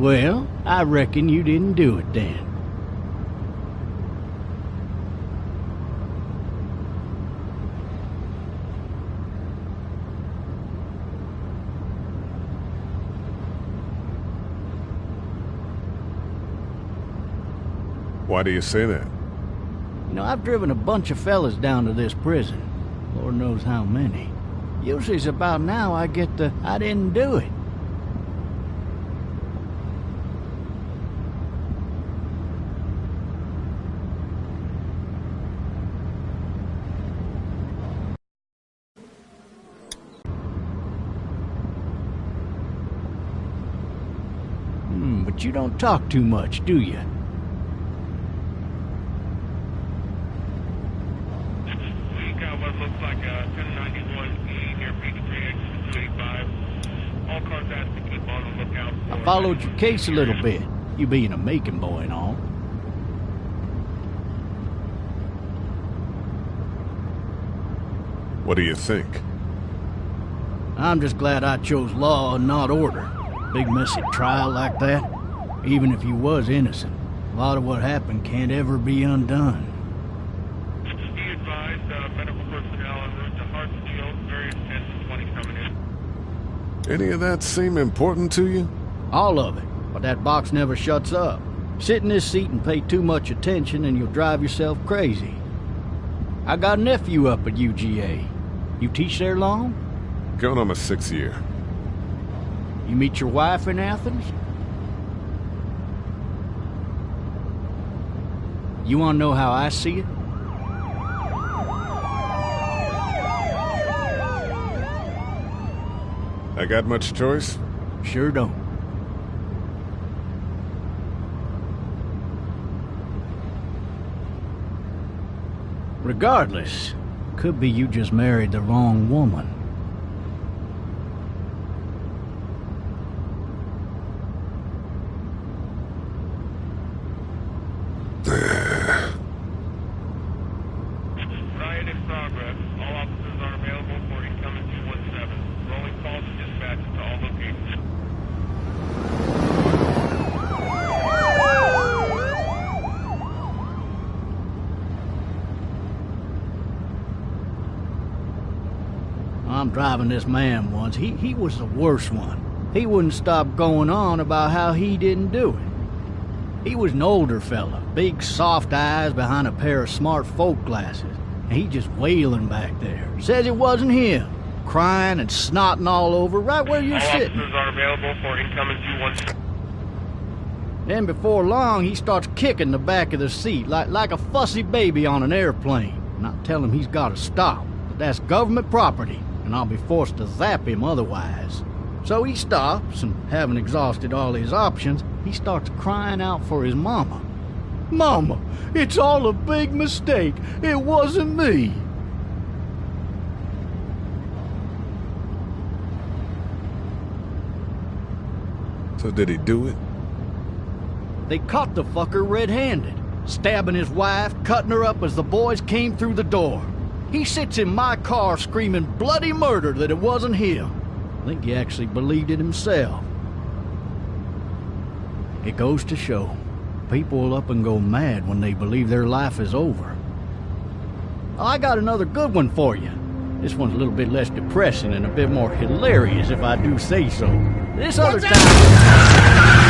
Well, I reckon you didn't do it then. Why do you say that? You know, I've driven a bunch of fellas down to this prison. Lord knows how many. Usually it's about now I get the, I didn't do it. But you don't talk too much, do you? We got what looks like a 1091E near Peachtree, exit 285. All cars asked to keep on the lookout for... I followed your case a little bit, you being a Macon boy and all. What do you think? I'm just glad I chose law and not order. Big messy trial like that, even if you was innocent, a lot of what happened can't ever be undone. Be advised, medical personnel en route to Hartsfield, various 1020 coming in. Any of that seem important to you? All of it, but that box never shuts up. Sit in this seat and pay too much attention and you'll drive yourself crazy. I got a nephew up at UGA. You teach there long? Going on my 6th year. You meet your wife in Athens? You want to know how I see it? I got much choice? Sure don't. Regardless, could be you just married the wrong woman. Riot in progress. All officers are available for incoming 217. Rolling calls and dispatches to all locations. I'm driving this man once. He was the worst one. He wouldn't stop going on about how he didn't do it. He was an older fella, big soft eyes behind a pair of smart folk glasses. And he just wailing back there. Says it wasn't him. Crying and snotting all over right where you're All sitting. officers are available for incoming 217. Then before long, he starts kicking the back of the seat like a fussy baby on an airplane. And I tell him he's got to stop. But that's government property, and I'll be forced to zap him otherwise. So he stops, and having exhausted all his options, he starts crying out for his mama. Mama, it's all a big mistake. It wasn't me. So did he do it? They caught the fucker red-handed, stabbing his wife, cutting her up as the boys came through the door. He sits in my car screaming bloody murder that it wasn't him. I think he actually believed it himself. It goes to show, people will up and go mad when they believe their life is over. I got another good one for you. This one's a little bit less depressing and a bit more hilarious, if I do say so. This other time...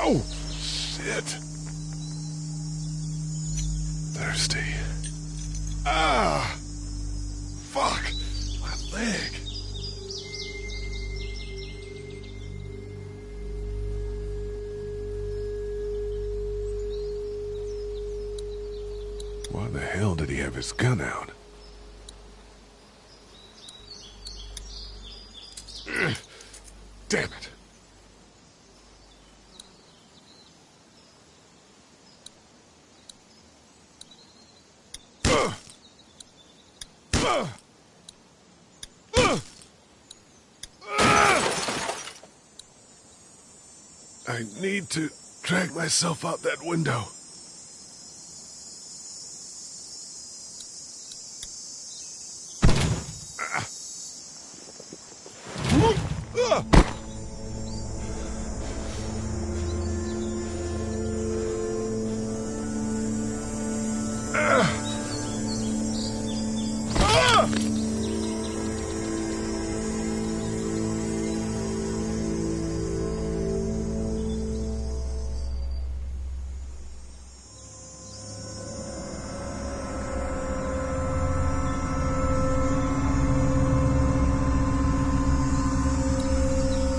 Oh, shit. Thirsty. Ah! leg. Why the hell did he have his gun out? Damn it. I need to drag myself out that window.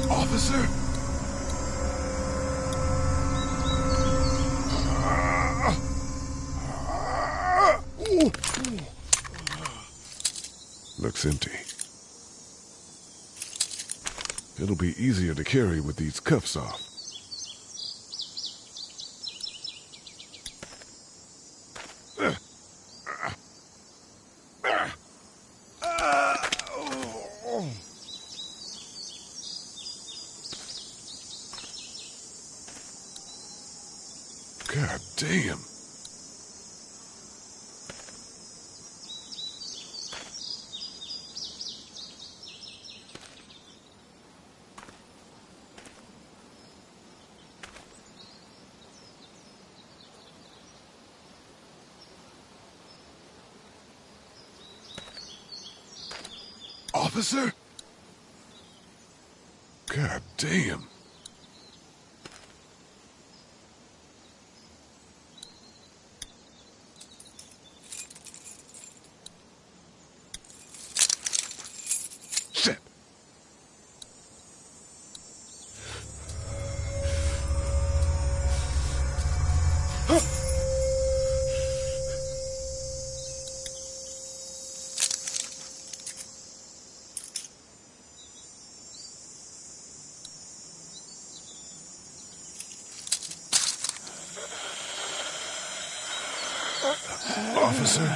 Officer? Looks empty. It'll be easier to carry with these cuffs off. God damn. Officer? God damn. Shit. Officer?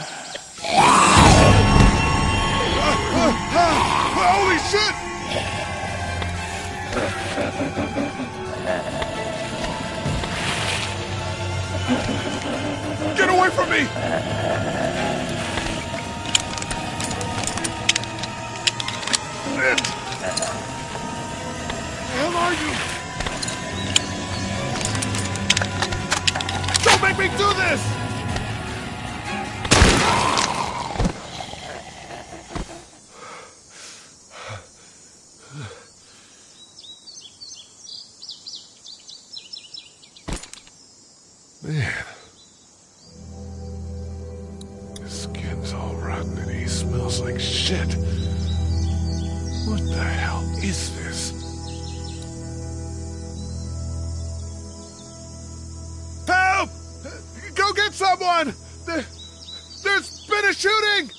Holy shit! Get away from me! Shit! Where are you? Don't make me do this! Man. His skin's all rotten and he smells like shit. What the hell is this? Help! Go get someone! There's been a shooting!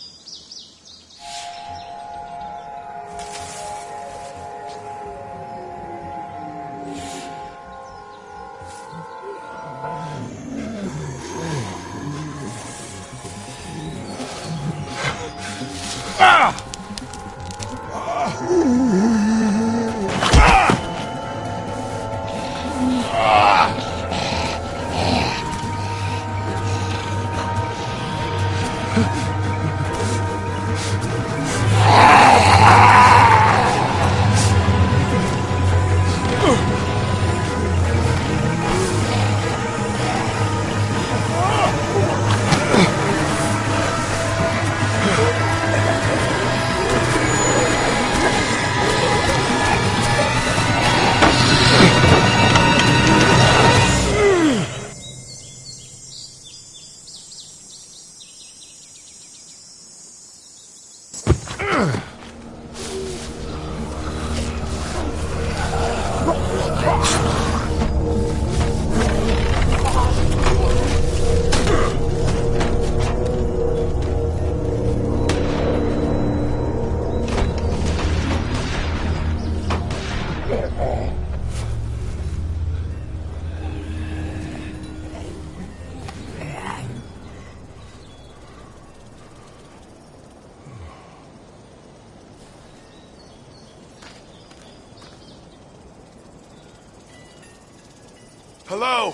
Hello?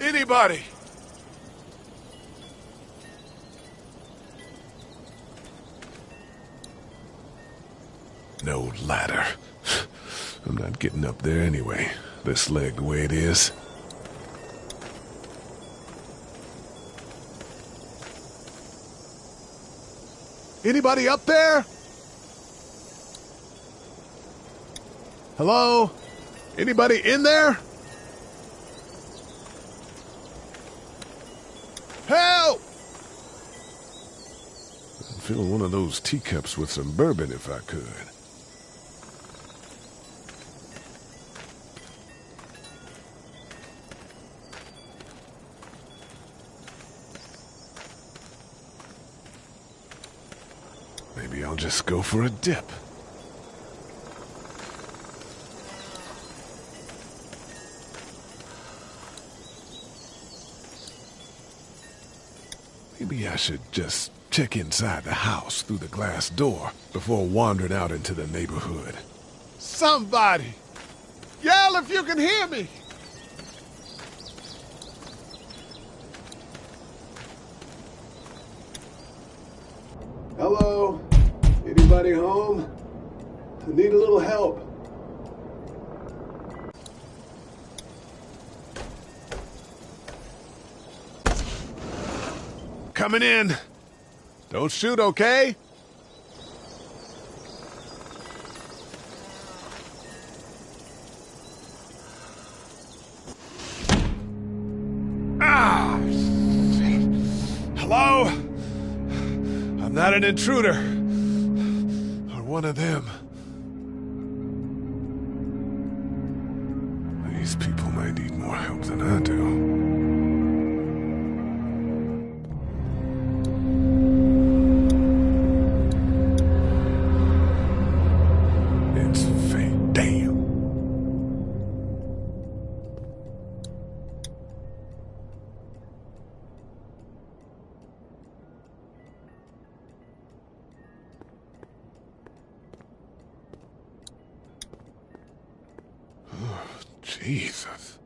Anybody? No ladder. I'm not getting up there anyway. This leg the way it is. Anybody up there? Hello? Anybody in there? Help! I'd fill one of those teacups with some bourbon if I could. Maybe I'll just go for a dip. Maybe I should just check inside the house through the glass door before wandering out into the neighborhood. Somebody! Yell if you can hear me! Hello? Anybody home? I need a little help. Coming in. Don't shoot, okay? Ah! Hello? I'm not an intruder. Or one of them. These people might need more help than I do. Jesus.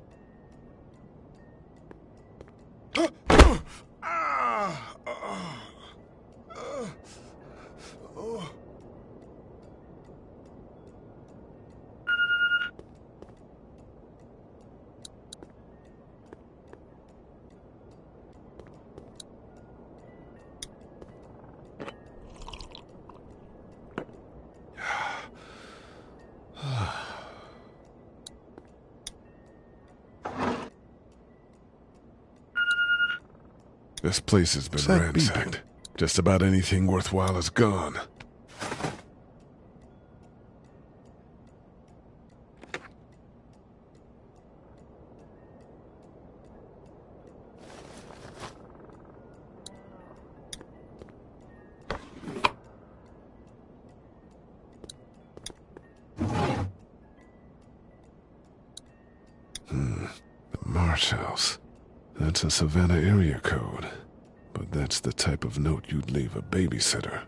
This place has been ransacked. Just about anything worthwhile is gone. The Marsh House. That's a Savannah area code. But that's the type of note you'd leave a babysitter.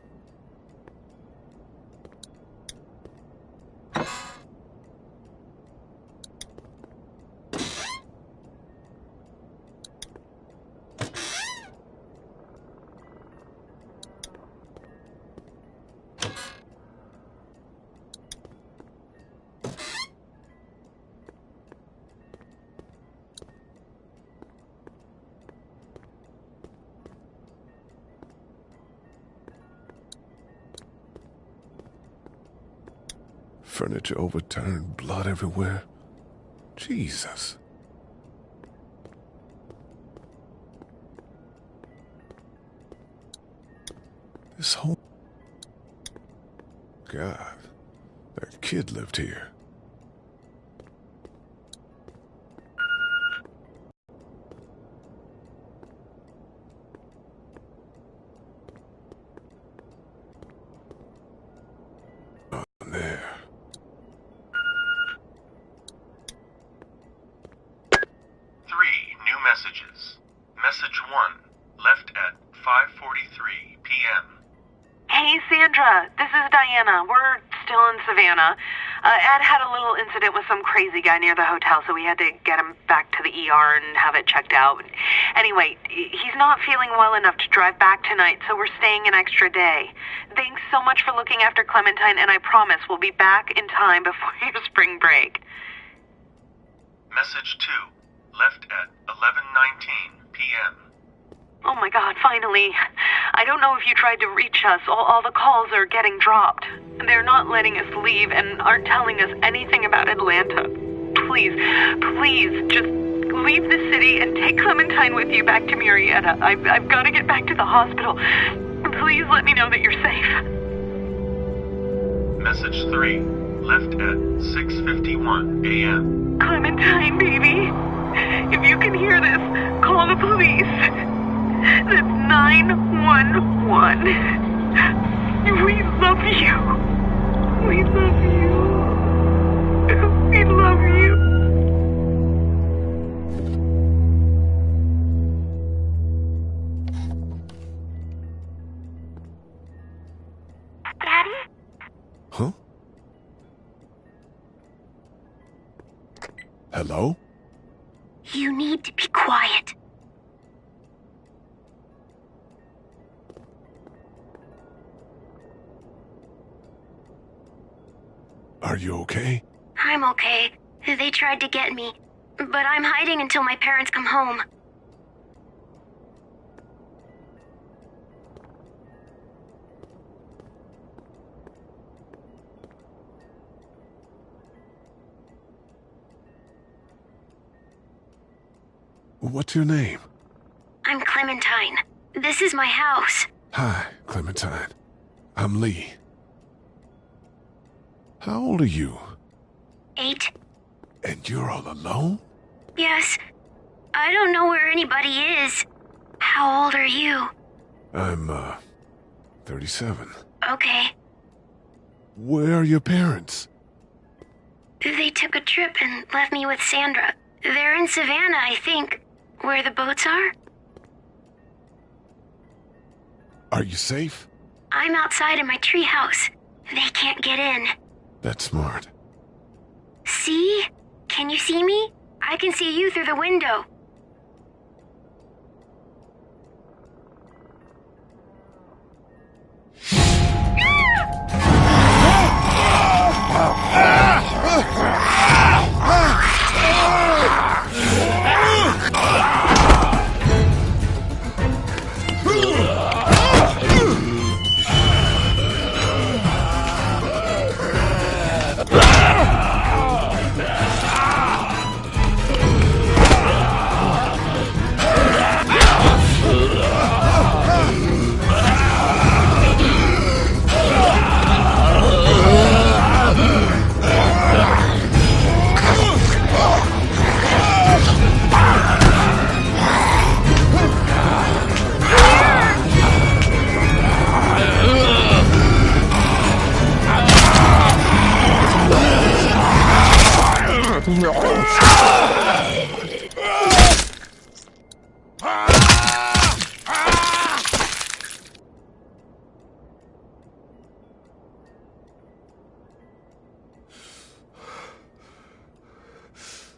Furniture overturned, blood everywhere. Jesus. This whole... God, that kid lived here. Messages. Message 1, left at 5:43 p.m. Hey, Sandra, this is Diana. We're still in Savannah. Ed had a little incident with some crazy guy near the hotel, so we had to get him back to the ER and have it checked out. Anyway, he's not feeling well enough to drive back tonight, so we're staying an extra day. Thanks so much for looking after Clementine, and I promise we'll be back in time before your spring break. Message 2, left at 11:19 p.m. Oh my God, finally. I don't know if you tried to reach us. All the calls are getting dropped. They're not letting us leave and aren't telling us anything about Atlanta. Please, just leave the city and take Clementine with you back to Murrieta. I've got to get back to the hospital. Please let me know that you're safe. Message 3, left at 6:51 a.m. Clementine, baby. If you can hear this, call the police. That's 911. We love you. We love you. We love you. Daddy? Huh? Hello? You need to be quiet. Are you okay? I'm okay. They tried to get me, but I'm hiding until my parents come home. What's your name? I'm Clementine. This is my house. Hi, Clementine. I'm Lee. How old are you? 8. And you're all alone? Yes. I don't know where anybody is. How old are you? I'm, 37. Okay. Where are your parents? They took a trip and left me with Sandra. They're in Savannah, I think. Where the boats are? Are you safe? I'm outside in my treehouse. They can't get in. That's smart. See? Can you see me? I can see you through the window.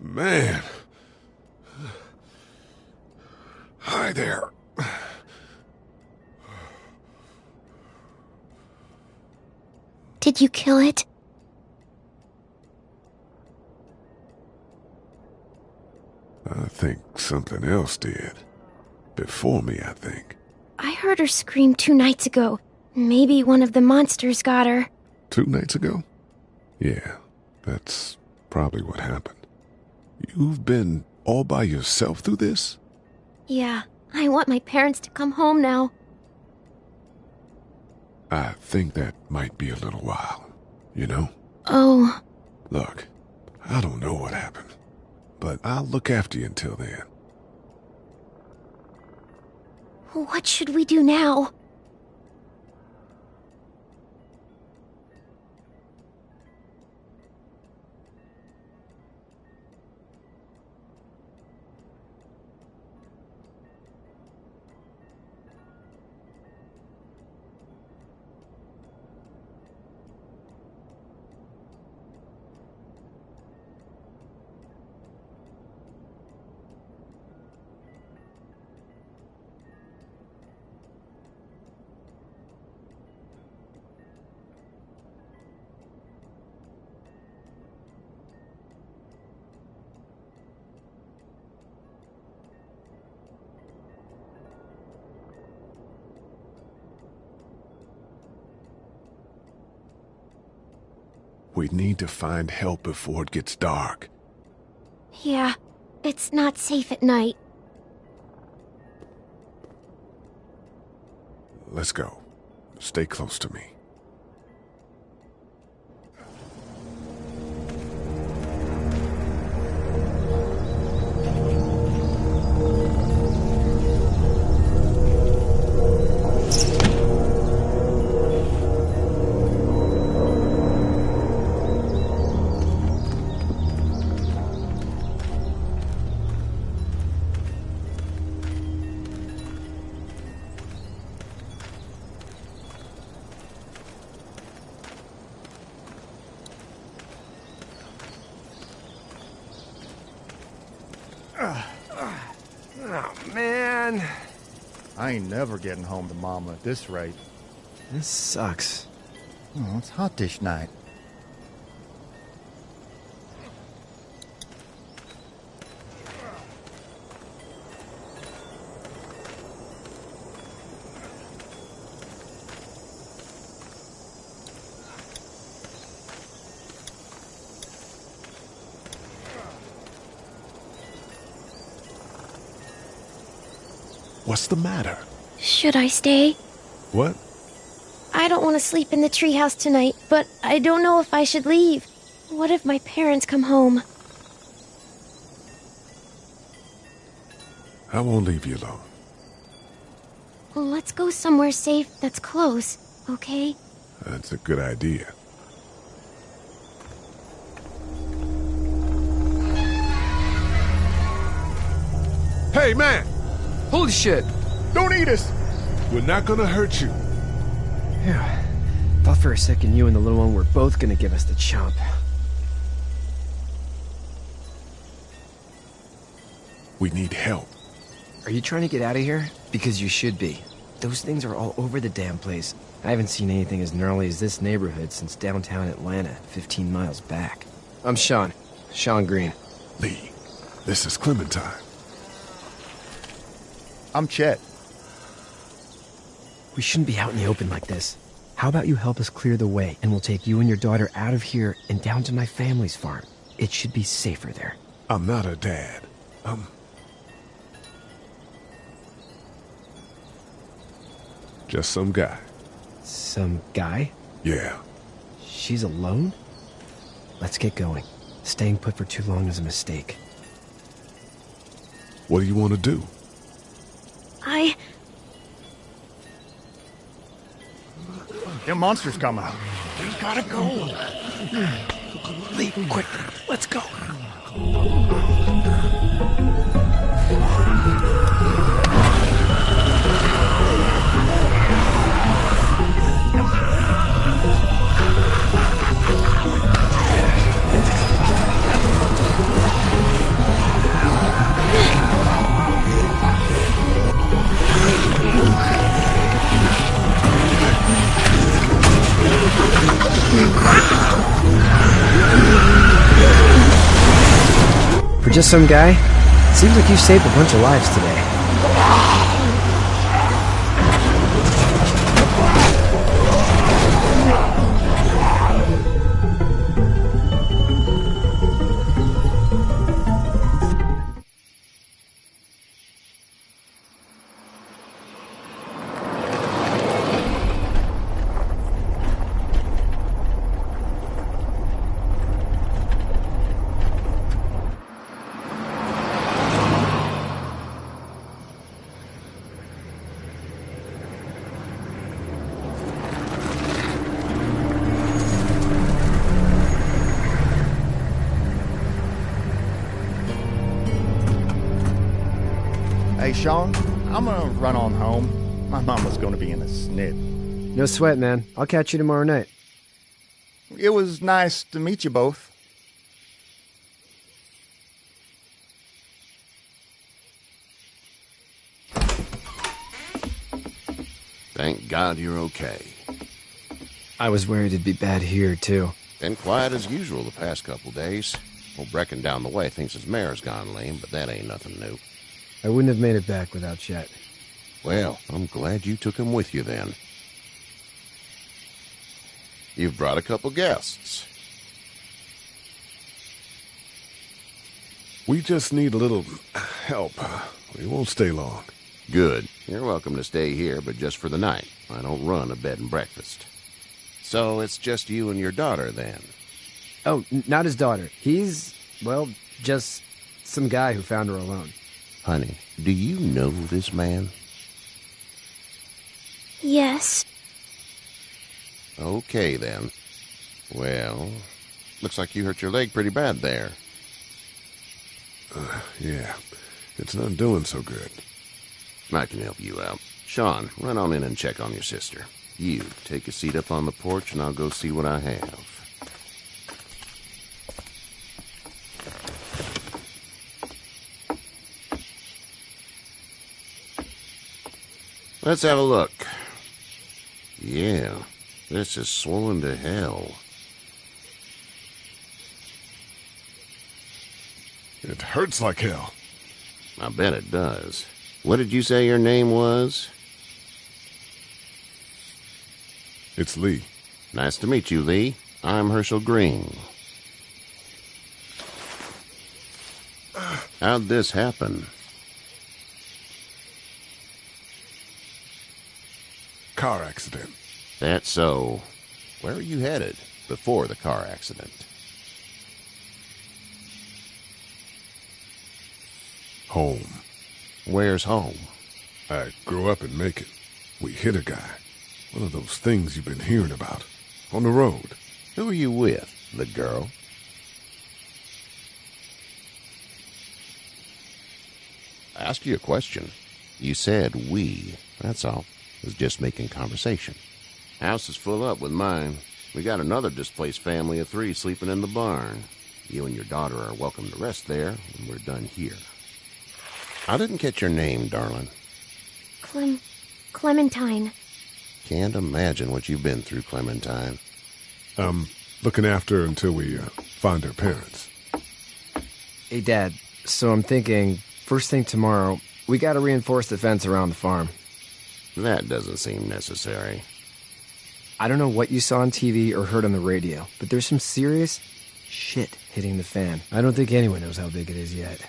Man. Hi there. Did you kill it? I think something else did. Before me, I think. I heard her scream 2 nights ago. Maybe one of the monsters got her. 2 nights ago? Yeah, that's probably what happened. You've been all by yourself through this? Yeah, I want my parents to come home now. I think that might be a little while, you know? Oh. Look, I don't know what happened, but I'll look after you until then. What should we do now? We need to find help before it gets dark. Yeah, it's not safe at night. Let's go. Stay close to me. Oh, man. I ain't never getting home to Mama at this rate. This sucks. Oh, it's hot this night. What's the matter? Should I stay? What? I don't want to sleep in the treehouse tonight, but I don't know if I should leave. What if my parents come home? I won't leave you alone. Let's go somewhere safe that's close, okay? That's a good idea. Hey, man! Holy shit! Don't eat us! We're not gonna hurt you. Yeah. Thought for a second you and the little one were both gonna give us the chomp. We need help. Are you trying to get out of here? Because you should be. Those things are all over the damn place. I haven't seen anything as gnarly as this neighborhood since downtown Atlanta, 15 miles back. I'm Sean. Sean Green. Lee, this is Clementine. I'm Chet. We shouldn't be out in the open like this. How about you help us clear the way, and we'll take you and your daughter out of here and down to my family's farm. It should be safer there. I'm not a dad. Just some guy. Some guy? Yeah. She's alone? Let's get going. Staying put for too long is a mistake. What do you want to do? Them monsters come out. We gotta go. Lee, quick, let's go. For just some guy, seems like you saved a bunch of lives today. Hey, Sean, I'm gonna run on home. My mama's gonna be in a snit. No sweat, man. I'll catch you tomorrow night. It was nice to meet you both. Thank God you're okay. I was worried it'd be bad here, too. Been quiet as usual the past couple days. Old Brecken down the way thinks his mare's gone lame, but that ain't nothing new. I wouldn't have made it back without Chet. Well, I'm glad you took him with you then. You've brought a couple guests. We just need a little help. We won't stay long. Good. You're welcome to stay here, but just for the night. I don't run a bed and breakfast. So it's just you and your daughter, then? Oh, not his daughter. He's, well, just some guy who found her alone. Honey, do you know this man? Yes. Okay, then. Well, looks like you hurt your leg pretty bad there. Yeah, it's not doing so good. I can help you out. Sean, run on in and check on your sister. You, take a seat up on the porch and I'll go see what I have. Let's have a look. Yeah, this is swollen to hell. It hurts like hell. I bet it does. What did you say your name was? It's Lee. Nice to meet you, Lee. I'm Herschel Green. How'd this happen? Car accident. That's so. Where are you headed before the car accident? Home. Where's home? I grew up in Macon. We hit a guy. One of those things you've been hearing about. On the road. Who are you with? The girl? I asked you a question. You said we. That's all. I was just making conversation. House is full up with mine. We got another displaced family of 3 sleeping in the barn. You and your daughter are welcome to rest there when we're done here. I didn't catch your name, darling. Clementine. Can't imagine what you've been through, Clementine. Looking after her until we find her parents. Hey, Dad, so I'm thinking, first thing tomorrow, we gotta reinforce the fence around the farm. That doesn't seem necessary. I don't know what you saw on TV or heard on the radio, but there's some serious shit hitting the fan. I don't think anyone knows how big it is yet.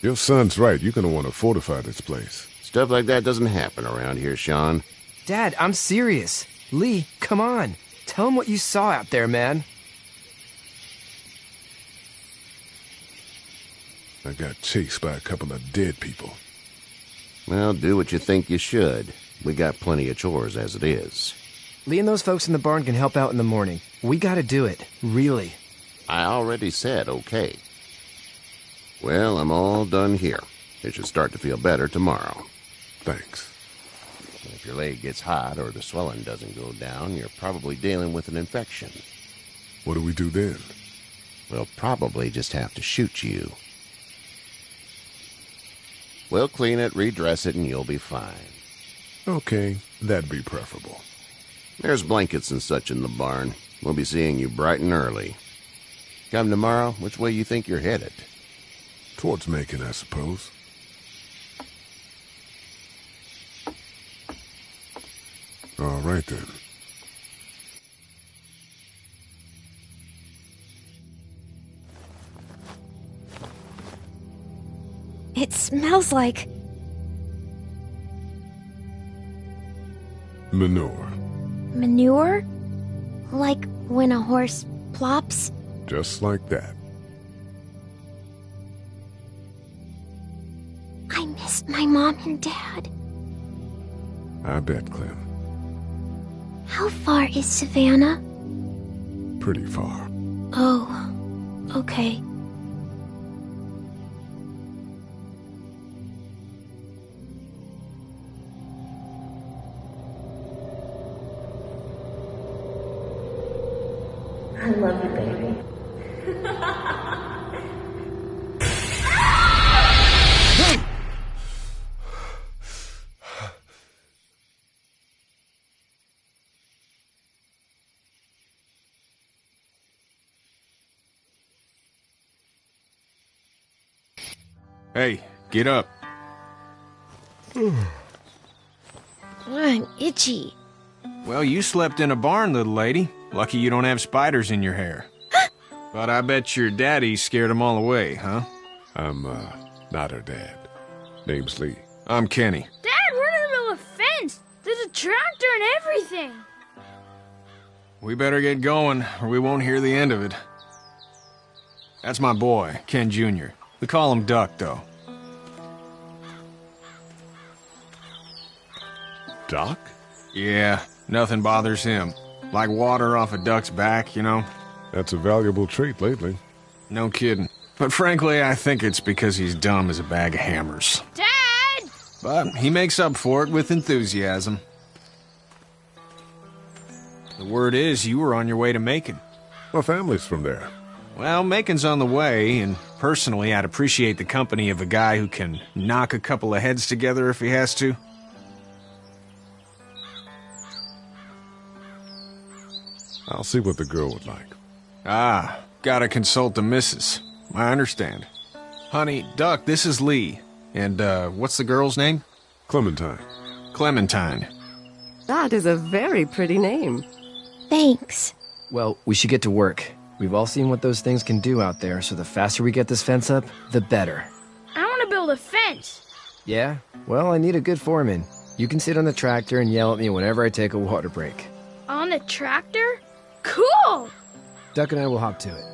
Your son's right. You're gonna want to fortify this place. Stuff like that doesn't happen around here, Sean. Dad, I'm serious. Lee, come on. Tell him what you saw out there, man. I got chased by a couple of dead people. Well, do what you think you should. We got plenty of chores as it is. Lee and those folks in the barn can help out in the morning. We gotta do it. Really. I already said okay. Well, I'm all done here. It should start to feel better tomorrow. Thanks. If your leg gets hot or the swelling doesn't go down, you're probably dealing with an infection. What do we do then? We'll probably just have to shoot you. We'll clean it, redress it, and you'll be fine. Okay, that'd be preferable. There's blankets and such in the barn. We'll be seeing you bright and early. Come tomorrow, which way you think you're headed? Towards Macon, I suppose. All right, then. It smells like... Manure. manure? Like when a horse plops? Just like that. I miss my mom and dad. I bet, Clem. How far is Savannah? Pretty far. Oh, okay. I love you, baby. Hey, get up. I'm itchy. Well, you slept in a barn, little lady. Lucky you don't have spiders in your hair. But I bet your daddy scared them all away, huh? I'm, not her dad. Name's Lee. I'm Kenny. Dad, we're in the middle of a fence. There's a tractor and everything. We better get going, or we won't hear the end of it. That's my boy, Ken Jr. We call him Duck, though. Doc? Yeah, nothing bothers him. Like water off a duck's back, you know? That's a valuable trait lately. No kidding. But frankly, I think it's because he's dumb as a bag of hammers. Dad! But he makes up for it with enthusiasm. The word is you were on your way to Macon. My family's from there. Well, Macon's on the way, and personally, I'd appreciate the company of a guy who can knock a couple of heads together if he has to. I'll see what the girl would like. Ah, gotta consult the missus. I understand. Honey, Duck, this is Lee. And, what's the girl's name? Clementine. Clementine. That is a very pretty name. Thanks. Well, we should get to work. We've all seen what those things can do out there, so the faster we get this fence up, the better. I want to build a fence. Yeah? Well, I need a good foreman. You can sit on the tractor and yell at me whenever I take a water break. On the tractor? Cool! Duck and I will hop to it.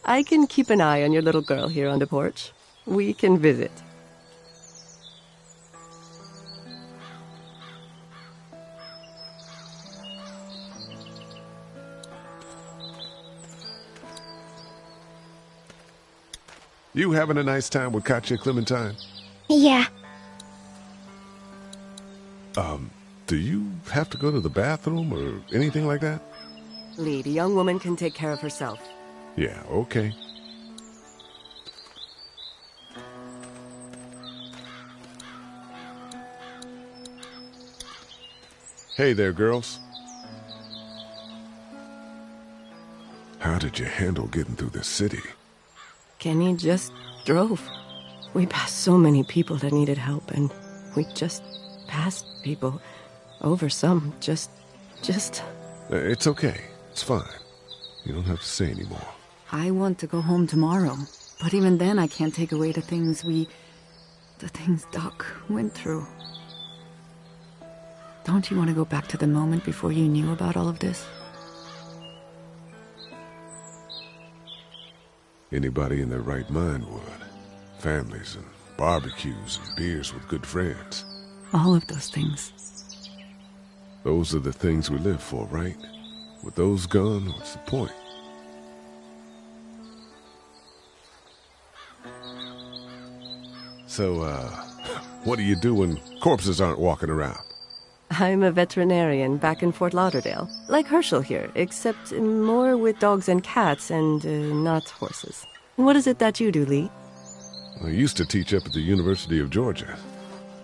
I can keep an eye on your little girl here on the porch. We can visit. You having a nice time with Katya, Clementine? Yeah. Do you have to go to the bathroom or anything like that? Lee, the young woman can take care of herself. Yeah, okay. Hey there, girls. How did you handle getting through the city? Kenny just drove. We passed so many people that needed help, and we just passed people. Over some, just... It's okay. It's fine. You don't have to say anymore. I want to go home tomorrow, but even then I can't take away the things Doc went through. Don't you want to go back to the moment before you knew about all of this? Anybody in their right mind would. Families and barbecues and beers with good friends. All of those things. Those are the things we live for, right? With those gone, what's the point? So, what do you do when corpses aren't walking around? I'm a veterinarian back in Fort Lauderdale. Like Herschel here, except more with dogs and cats and not horses. What is it that you do, Lee? I used to teach up at the University of Georgia.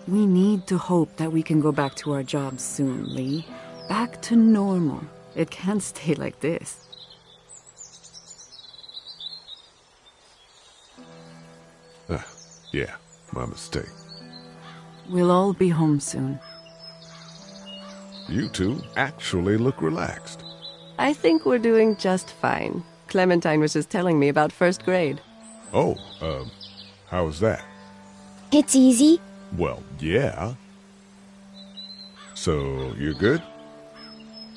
We need to hope that we can go back to our jobs soon, Lee. Back to normal. It can't stay like this. Yeah, my mistake. We'll all be home soon. You two actually look relaxed. I think we're doing just fine. Clementine was just telling me about first grade. Oh, how was that? It's easy. Well, yeah. So, you're good?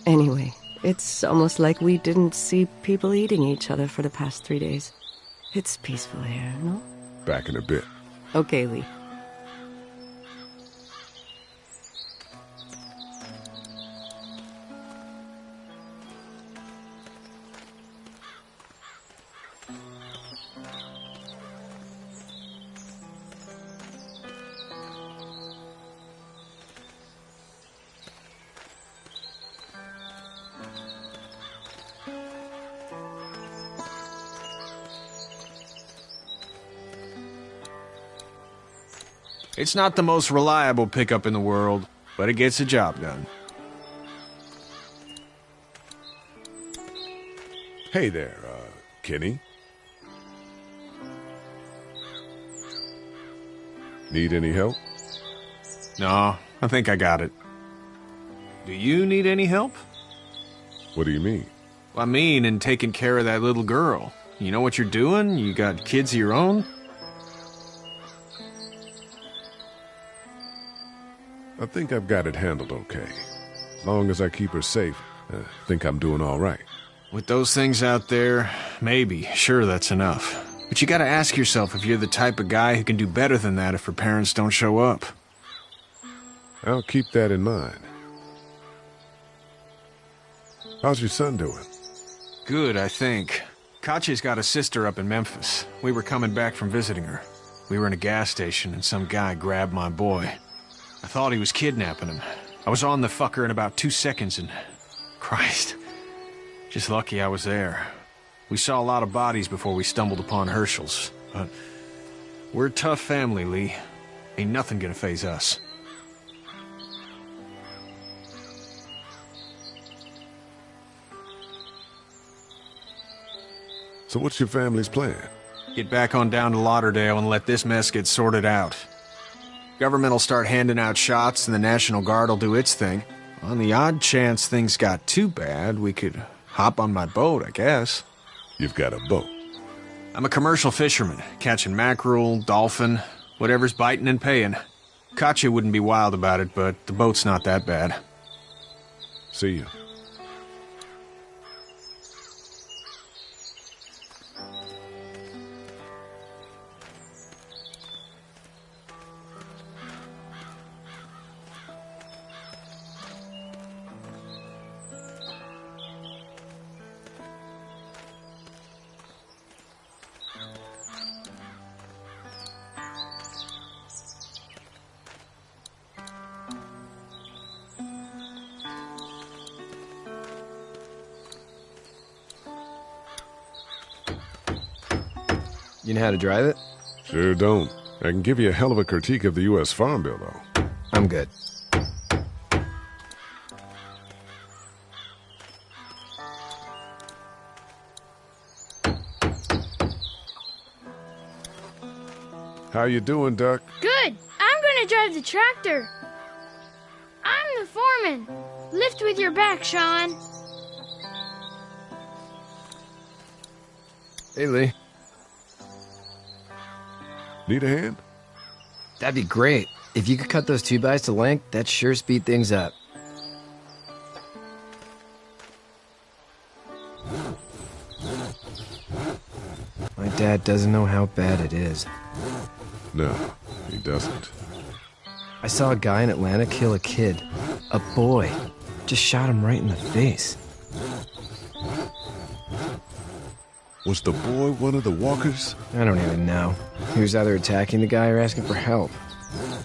Anyway, it's almost like we didn't see people eating each other for the past 3 days. It's peaceful here, no? Back in a bit. Okay, Lee. It's not the most reliable pickup in the world, but it gets the job done. Hey there, Kenny. Need any help? No, I think I got it. Do you need any help? What do you mean? I mean, in taking care of that little girl. You know what you're doing? You got kids of your own? I think I've got it handled okay. As long as I keep her safe, I think I'm doing all right. With those things out there, maybe. Sure, that's enough. But you gotta ask yourself if you're the type of guy who can do better than that if her parents don't show up. I'll keep that in mind. How's your son doing? Good, I think. Katya's got a sister up in Memphis. We were coming back from visiting her. We were in a gas station and some guy grabbed my boy. I thought he was kidnapping him. I was on the fucker in about 2 seconds and... Christ. Just lucky I was there. We saw a lot of bodies before we stumbled upon Hershel's. But we're a tough family, Lee. Ain't nothing gonna faze us. So what's your family's plan? Get back on down to Lauderdale and let this mess get sorted out. Government will start handing out shots and the National Guard will do its thing. On the odd chance things got too bad, we could hop on my boat, I guess. You've got a boat? I'm a commercial fisherman, catching mackerel, dolphin, whatever's biting and paying. Katya wouldn't be wild about it, but the boat's not that bad. See you. You know how to drive it? Sure don't. I can give you a hell of a critique of the U.S. Farm Bill, though. I'm good. How you doing, Duck? Good. I'm gonna drive the tractor. I'm the foreman. Lift with your back, Sean. Hey, Lee. Need a hand? That'd be great. If you could cut those 2x to length, that'd sure speed things up. My dad doesn't know how bad it is. No, he doesn't. I saw a guy in Atlanta kill a kid. A boy. Just shot him right in the face. Was the boy one of the walkers? I don't even know. He was either attacking the guy or asking for help.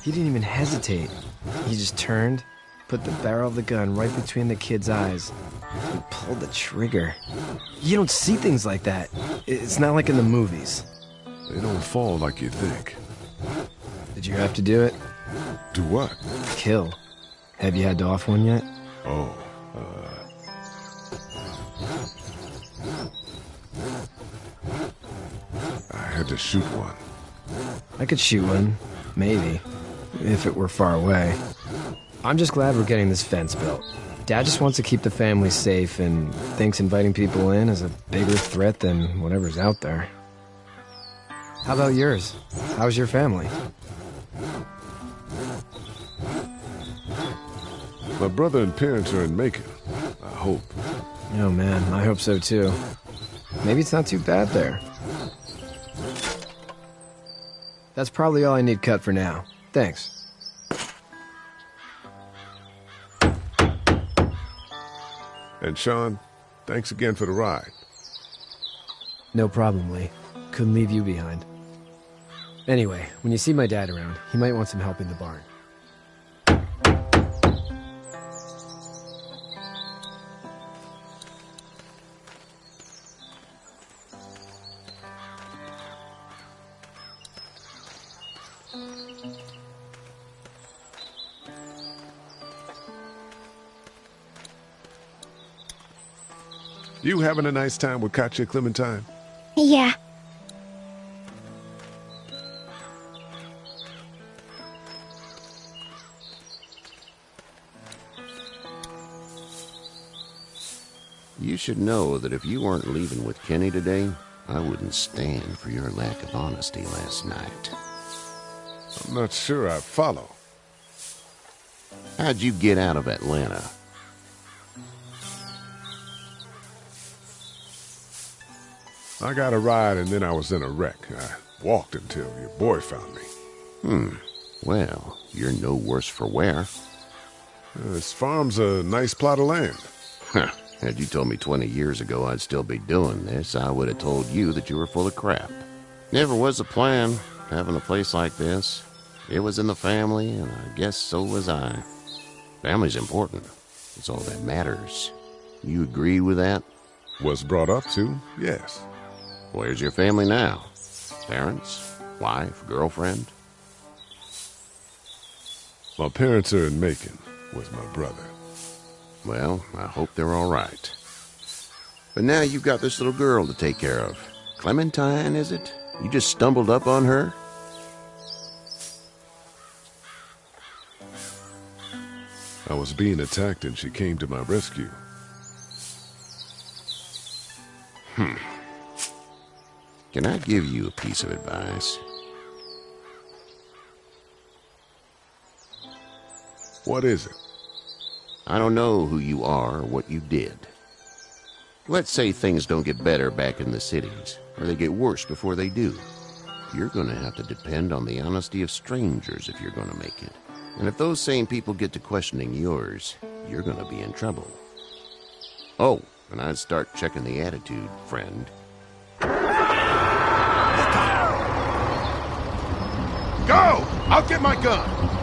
He didn't even hesitate. He just turned, put the barrel of the gun right between the kid's eyes, and pulled the trigger. You don't see things like that. It's not like in the movies. They don't fall like you think. Did you have to do it? Do what? Kill. Have you had to off one yet? Oh, I had to shoot one. I could shoot one. Maybe. If it were far away. I'm just glad we're getting this fence built. Dad just wants to keep the family safe and thinks inviting people in is a bigger threat than whatever's out there. How about yours? How's your family? My brother and parents are in Macon. I hope. Oh man, I hope so too. Maybe it's not too bad there. That's probably all I need cut for now. Thanks. And Sean, thanks again for the ride. No problem, Lee. Couldn't leave you behind. Anyway, when you see my dad around, he might want some help in the barn. You having a nice time with Katya, Clementine? Yeah. You should know that if you weren't leaving with Kenny today, I wouldn't stand for your lack of honesty last night. I'm not sure I follow. How'd you get out of Atlanta? I got a ride and then I was in a wreck. I walked until your boy found me. Well, you're no worse for wear. This farm's a nice plot of land. Had you told me 20 years ago I'd still be doing this, I would have told you that you were full of crap. Never was a plan, having a place like this. It was in the family, and I guess so was I. Family's important. It's all that matters. You agree with that? Was brought up to, yes. Where's your family now? Parents? Wife? Girlfriend? My parents are in Macon with my brother. Well, I hope they're all right. But now you've got this little girl to take care of. Clementine, is it? You just stumbled up on her? I was being attacked and she came to my rescue. Can I give you a piece of advice? What is it? I don't know who you are or what you did. Let's say things don't get better back in the cities, or they get worse before they do. You're going to have to depend on the honesty of strangers if you're going to make it. And if those same people get to questioning yours, you're going to be in trouble. Oh, and I'd start checking the attitude, friend. Go! I'll get my gun!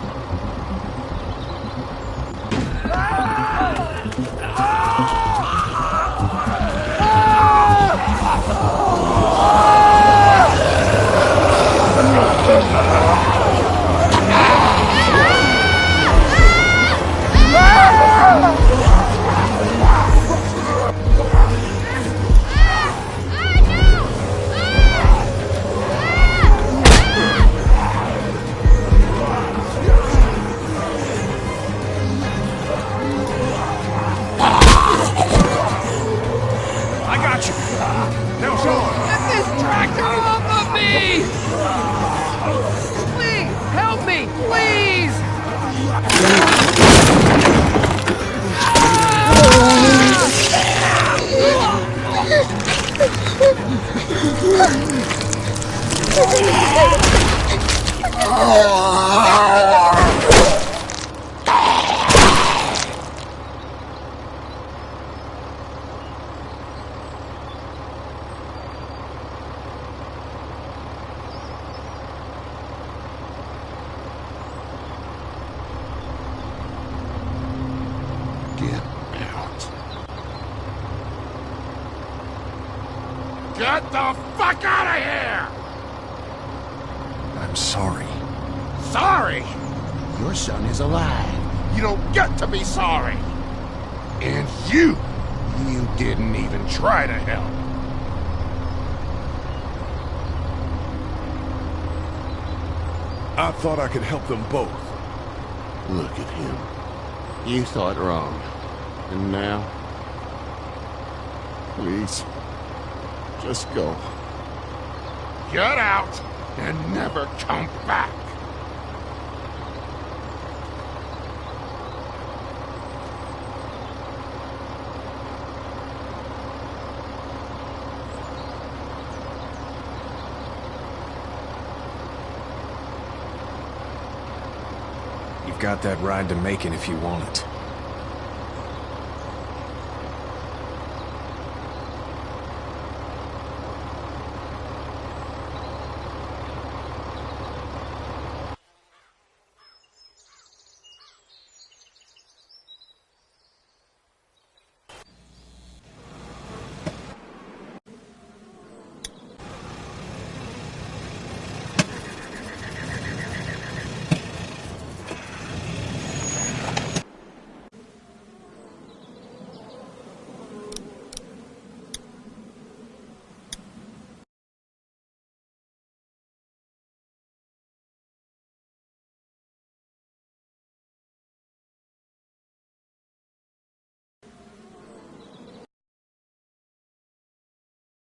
Get the fuck out of here! I'm sorry. Sorry? Your son is alive. You don't get to be sorry. And you didn't even try to help. I thought I could help them both. Look at him. You thought wrong. And now? Please. Just go. Get out and never come back. You've got that ride to Macon if you want it.